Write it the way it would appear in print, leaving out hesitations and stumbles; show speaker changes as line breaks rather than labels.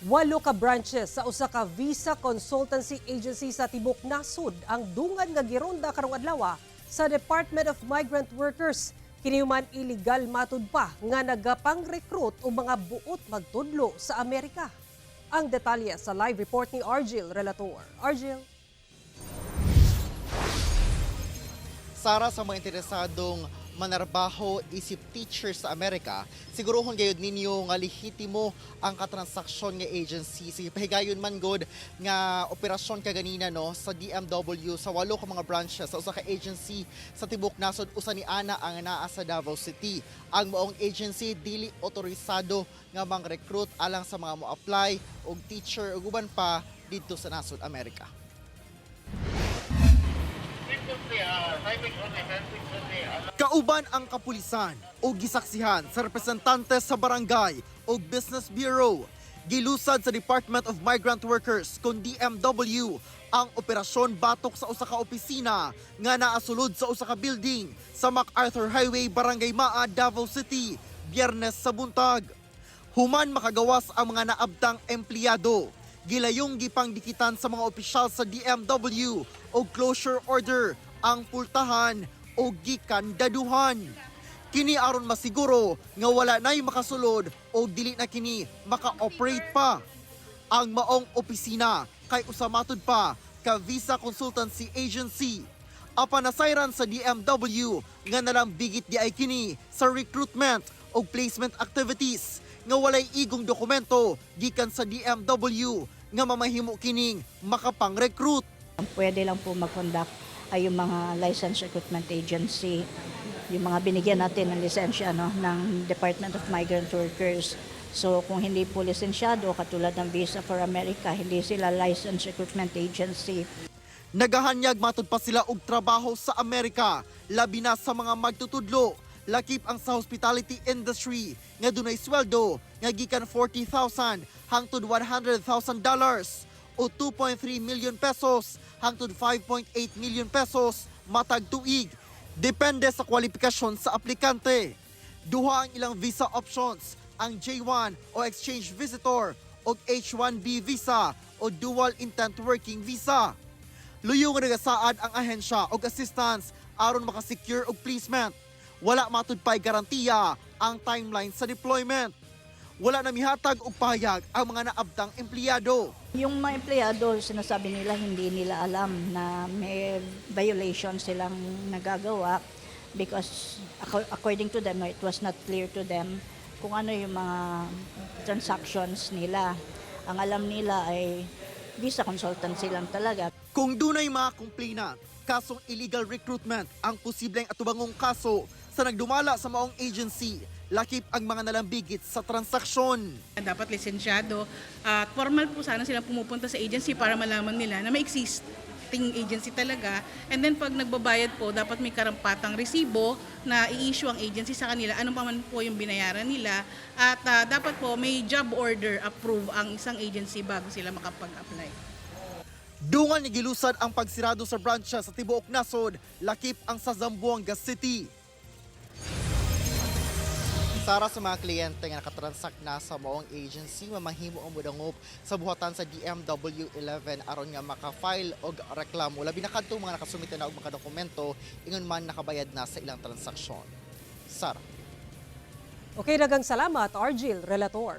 8 ka branches sa usa ka visa consultancy agency sa tibok nasud ang dungan nga gironda karong adlaw sa Department of Migrant Workers. Kini man illegal matud pa nga nagapang-recruit og mga buot magtudlo sa Amerika. Ang detalye sa live report ni Argil Relator. Argil.
Sara, sa mga interesadong manarbaho, isip teacher sa Amerika, sigurohon gayud ninyo nga lehitimo ang katransaksyon nga agency. Sige, pahigayon man god nga operasyon kaganina no sa DMW sa 8 ka mga branches sa usa ka agency sa tibok nasod, usa ni ana ang naa sa Davao City. Ang maong agency dili otorisado nga mang-recruit alang sa mga mo-apply og teacher ug uban pa didto sa nasod Amerika. Kauban ang kapulisan o gisaksihan sa representante sa barangay o business bureau. Gilusad sa Department of Migrant Workers kon DMW ang operasyon batok sa usa ka opisina nga naasulod sa usa ka building sa MacArthur Highway, Barangay Maa, Davao City, Biyernes sa buntag. Human makagawas ang mga naabtang empleyado. Gilayong gipangdikitan sa mga opisyal sa DMW o closure order ang pultahan o gikandaduhan. Kini aron masiguro nga wala na'y makasulod o dili na kini maka-operate pa. Ang maong opisina kay usamatud pa ka Visa Consultancy Agency. Apan nasayran sa DMW nga nalambigit di ay kini sa recruitment o placement activities nga walay igong dokumento gikan sa DMW nga mamahimo kining makapang-recruit.
Pwede lang po mag-conduct ay yung mga licensed recruitment agency, yung mga binigyan natin ng lisensya ng Department of Migrant Workers. So kung hindi po lisensyado, katulad ng Visa for America, hindi sila licensed recruitment agency.
Nagahanyag matud pa sila og trabaho sa Amerika, labi na sa mga magtutudlo. Lakip ang sa hospitality industry nga dunay sweldo nga gikan $40,000 hangtod $100,000 o 2.3 million pesos hangtod 5.8 million pesos matag tuig. Depende sa kwalifikasyon sa aplikante. Duha ang ilang visa options, ang J1 o exchange visitor o H1B visa o dual intent working visa. Luyo nga nagasaad ang ahensya og assistance aron makasecure og placement. Wala matud pay garantiya ang timeline sa deployment. Wala na mihatag og pahayag ang mga naabtang empleyado.
Yung mga empleyado, sinasabi nila hindi nila alam na may violation silang nagagawa because according to them, it was not clear to them kung ano yung mga transactions nila. Ang alam nila ay visa consultancy lang talaga.
Kung dunay mga complainant, kasong illegal recruitment ang posibleng atubangong kaso sa nagdumala sa maong agency, lakip ang mga nalambigit sa transaksyon.
Dapat lisensyado at formal po sana silang pumupunta sa agency para malaman nila na may existing agency talaga. And then pag nagbabayad po, dapat may karampatang resibo na i-issue ang agency sa kanila. Ano pa man po yung binayaran nila. At dapat po may job order approve ang isang agency bago sila makapag-apply.
Dungan ni gilusad ang pagsirado sa branches sa tibuok nasod, lakip ang sa Zamboanga City. Sara, sa mga kliyente nga nakatransact na sa maong agency, mamahimo ang mudangop sa buhatan sa DMW 11 aron nga maka-file og reklamo. Labi na kadto mga nakasumite na og mga dokumento ingon man nakabayad na sa ilang transaksyon. Sara.
Okay, daghang salamat Argil Relator.